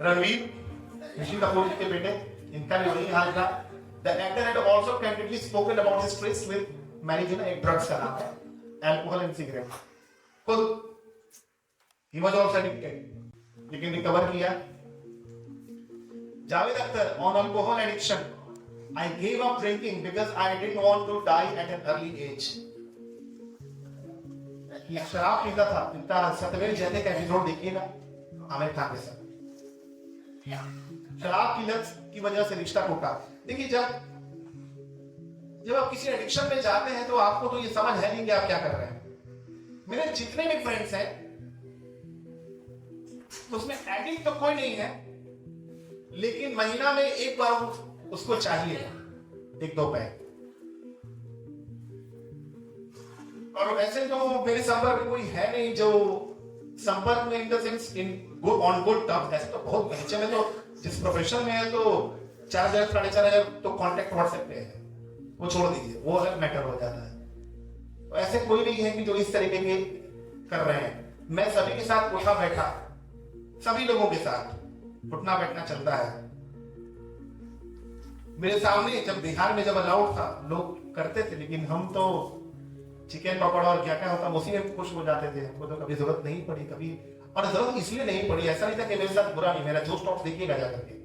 रणवीर ऋषि कपूर के बेटे, इनका भी वही हाल था। The actor had also candidly spoken about his tryst with marijuana, एक ड्रग्स का नाम है, alcohol and cigarette। खुद he was also addicted, लेकिन रिकवर किया। Javed Akhtar on alcohol addiction, I gave up drinking because I didn't want to die at an early age। ये शराब पीता था, इतना सतवेर जैसे का एपिसोड देखिएगा आमिर खान के साथ। शराब की लत की वजह से रिश्ता टूटा। देखिए जब आप किसी एडिक्शन में जाते हैं तो आपको तो ये समझ है नहीं कि आप क्या कर रहे हैं। मेरे जितने भी फ्रेंड्स हैं उसमें एडिक्ट तो कोई नहीं है, लेकिन महीना में एक बार उसको चाहिए एक दो पैक। और ऐसे तो मेरे संपर्क में कोई है नहीं जो संपर्क में in the sense in good on good terms. ऐसे तो बहुत पहचान में, तो जिस प्रोफेशन में है तो 4,000 4,500 तो कांटेक्ट व्हाट्सएप पे है, वो छोड़ दीजिए, वो अलग मैटर हो जाता है। तो ऐसे कोई नहीं है कि जो इस तरीके के कर रहे हैं। मैं सभी के साथ उठा बैठा, सभी लोगों के साथ उठना बैठना चलता है। मेरे सामने जब बिहार में जब अलाउड था लोग करते थे, लेकिन हम तो चिकन पकौड़ा और क्या क्या होता उसी में खुश हो जाते थे। हमको तो कभी जरूरत नहीं पड़ी कभी, और जरूरत इसलिए नहीं पड़ी, ऐसा नहीं था कि मेरे साथ बुरा नहीं, मेरा जो स्टॉक देखिएगा जाकर के,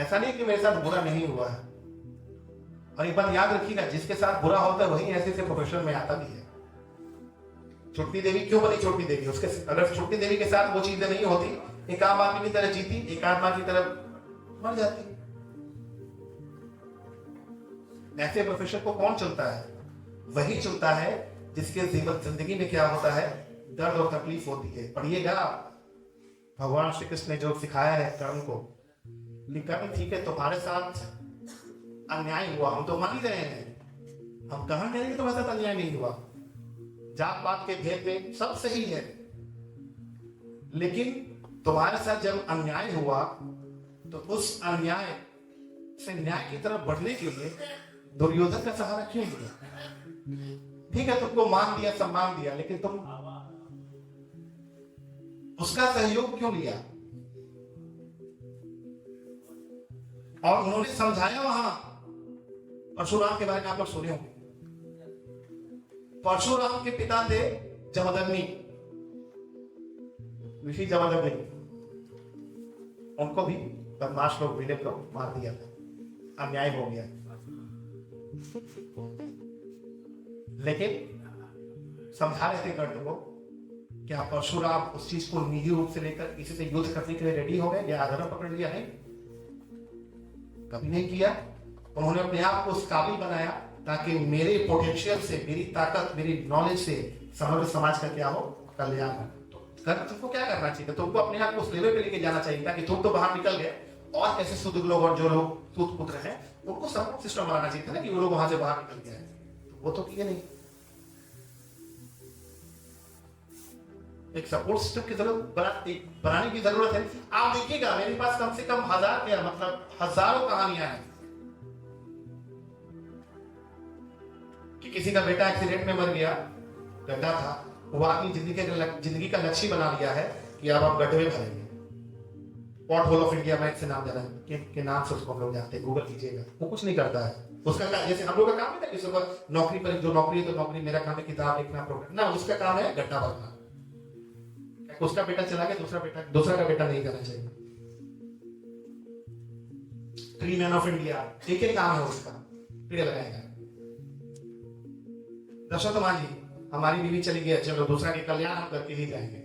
ऐसा नहीं कि मेरे साथ बुरा नहीं हुआ है। और एक बात याद रखिएगा, जिसके साथ बुरा होता है वही ऐसे ऐसे प्रोफेशन में आता भी है। छोटी देवी क्यों बनी छोटी देवी? उसके अगर छोटी देवी के साथ वो चीजें नहीं होती, एक आम आदमी की तरह जीती, एक आत्मा की तरह मर जाती। ऐसे प्रोफेशन को कौन चुनता है? वही चुनता है जिसके जीवन जिंदगी में क्या होता है, दर्द और तकलीफ होती है। पढ़िएगा भगवान श्री कृष्ण ने जो सिखाया है कर्म को, लिखा भी ठीक है तुम्हारे साथ अन्याय हुआ, हम तो मान ही रहे हैं, हम कहां कह रहे हैं तुम्हारे साथ अन्याय नहीं हुआ। जात पात के भेद में सब सही है, लेकिन तुम्हारे साथ जब अन्याय हुआ तो उस अन्याय से न्याय की तरफ बढ़ने के लिए दुर्योधन का सहारा क्यों लिया? ठीक है तुमको मान दिया, सम्मान दिया, लेकिन तुम उसका सहयोग क्यों लिया? और उन्होंने समझाया वहां, परशुराम के बारे में आप लोग सुने होंगे। परशुराम के पिता थे जमदग्नि, ऋषि जमदग्नि, उनको भी बदमाश लोग मिले तो मार दिया था, अन्याय हो गया। लेकिन समझा रहे थे गढ़ को, क्या परशुराम उस चीज को निजी रूप से लेकर किसी से युद्ध करने के लिए रेडी हो गए या आधार पकड़ लिया? नहीं, कभी नहीं किया। उन्होंने अपने आप को उस काबिल बनाया ताकि मेरे पोटेंशियल से, मेरी ताकत, मेरी नॉलेज से समग्र समाज का क्या हो, कल्याण हो। तो तुमको क्या करना चाहिए? तुमको अपने आप को उस लेवल पे लेके जाना चाहिए ताकि तुम तो बाहर निकल गए, और ऐसे शुद्ध लोग और जो लोग सूत पुत्र हैं उनको सपोर्ट सिस्टम बनाना चाहिए था ना, कि वो लोग वहां से बाहर निकल गए। तो वो तो किए नहीं। एक सपोर्ट सिस्टम की जरूरत बनाने की जरूरत है। आप देखिएगा मेरे पास कम से कम हजारों कहानियां हैं कि किसी का बेटा एक्सीडेंट में मर गया, गड्ढा था, वो आदमी जिंदगी का लक्ष्य बना लिया है कि अब आप गड्ढे में भरेंगे। पॉट होल ऑफ इंडिया में से नाम जाना के नाम से उसको हम लोग जानते हैं, गूगल कीजिएगा। वो कुछ नहीं करता है उसका, जैसे हम लोग का काम है ना कि सुबह नौकरी पर, जो नौकरी है तो नौकरी, मेरा काम है किताब लिखना, प्रोग्राम ना, उसका काम है गड्ढा भरना। उसका बेटा चला गया, दूसरा का बेटा नहीं करना चाहिए। ट्री मैन ऑफ इंडिया, एक ही काम है उसका, पेड़ लगाएगा। दशरथ मान जी, हमारी बीवी चली गई, चलो दूसरा के कल्याण हम करके ही जाएंगे।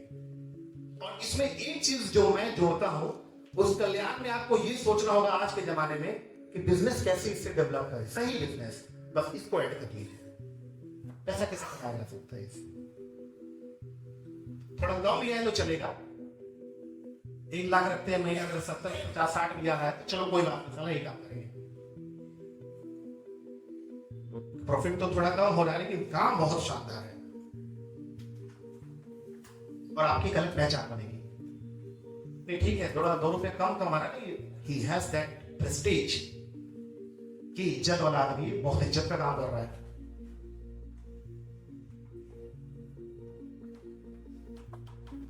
और इसमें एक चीज जो मैं जोड़ता हूं, उस कल्याण में आपको ये सोचना होगा आज के जमाने में कि बिजनेस कैसे इससे डेवलप करे, सही बिजनेस, बस इसको ऐड कर लीजिए। पैसा कैसे कमाया जा सकता है इससे? थोड़ा कम भी है तो चलेगा। 1 लाख रखते हैं महीने, अगर 70 50 60 लिया है तो चलो कोई बात नहीं, चलो यही काम करेंगे। प्रॉफिट तो थोड़ा कम हो रहा है, लेकिन काम बहुत शानदार है और आपकी गलत पहचान बनेगी। ठीक है, थोड़ा 2 रुपए कम कमा रहा है, ही हैज दैट प्रेस्टीज कि इज्जत वाला आदमी, बहुत इज्जत का काम कर रहा है।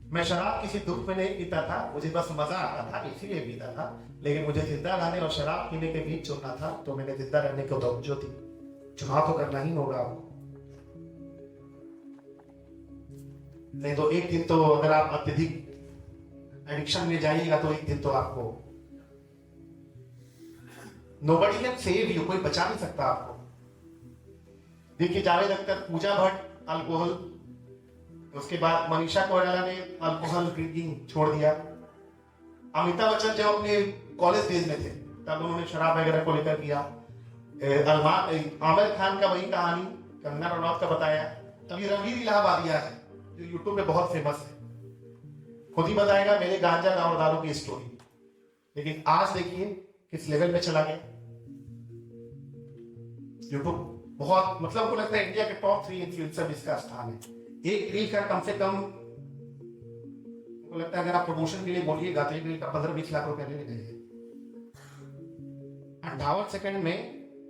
मैं शराब किसी दुख में नहीं पीता था, मुझे बस मजा आता था इसीलिए पीता था। लेकिन मुझे जिंदा रहने और शराब पीने के बीच चुनना था, तो मैंने जिंदा रहने को जो थी चुनाव तो करना ही होगा आपको। नहीं तो एक दिन तो अगर आप अत्यधिक एडिक्शन में जाइएगा तो एक दिन तो आपको नोबडी कैन सेव यू, कोई बचा नहीं सकता आपको। देखिए जावेद अख्तर, पूजा भट्ट अल्कोहल, उसके बाद मनीषा कोइराला ने अल्कोहल ड्रिंकिंग छोड़ दिया। अमिताभ बच्चन जब अपने कॉलेज डेज में थे तब उन्होंने शराब वगैरह को लेकर किया। आमिर खान का वही कहानी कंगना रनौत का बताया। अभी रणवीर इलाहाबादिया है जो यूट्यूब पे बहुत फेमस है, खुद ही बताएगा मेरे गांजा और दारू की स्टोरी। लेकिन आज देखिए किस लेवल पे चला गया यूट्यूब। बहुत मतलब हमको लगता है इंडिया के टॉप 3 इन्फ्लुएंसर में इसका स्थान है। एक रील का कम से कम मुझे लगता है अगर आप प्रमोशन के लिए बोलिएगा तो एक रील का 15-20 लाख रुपए ले लेंगे। 58 सेकंड में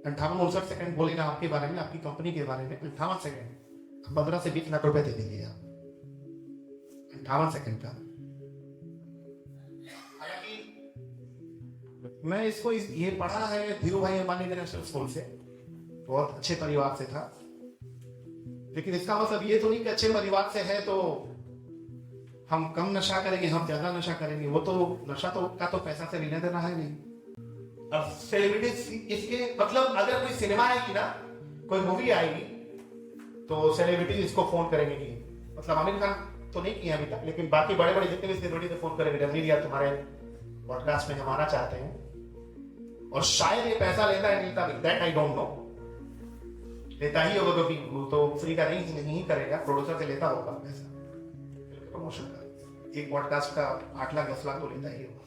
58-59 सेकंड बोलेगा आपके बारे में, आपकी कंपनी के बारे में। 58 सेकंड 15 से 20 लाख रुपए दे देंगे आप 58 सेकंड का। मैं इसको ये पढ़ा है धीरू भाई अंबानी इंटरनेशनल स्कूल से, बहुत अच्छे परिवार से था। लेकिन इसका मतलब ये तो नहीं कि अच्छे परिवार से है तो हम कम नशा करेंगे, हम ज्यादा नशा करेंगे। वो तो नशा तो का तो पैसा से लेना देना है नहीं। अब सेलिब्रिटीज इसके मतलब अगर कोई सिनेमा आएगी ना, कोई मूवी आएगी तो सेलिब्रिटीज इसको फोन करेंगे कि मतलब आमिर खान तो नहीं किया अभी तक, लेकिन बाकी बड़े बड़े जितने भी सेलिब्रिटी फोन करेंगे रणवीर यार तुम्हारे पॉडकास्ट में हम आना चाहते हैं। और शायद ये पैसा लेता है नीता भी, दैट आई डोंट नो, लेता ही होगा क्योंकि वो तो फ्री का नहीं करेगा, प्रोड्यूसर से लेता होगा पैसा प्रमोशन का। एक पॉडकास्ट का 8 लाख 10 लाख तो लेता ही होगा।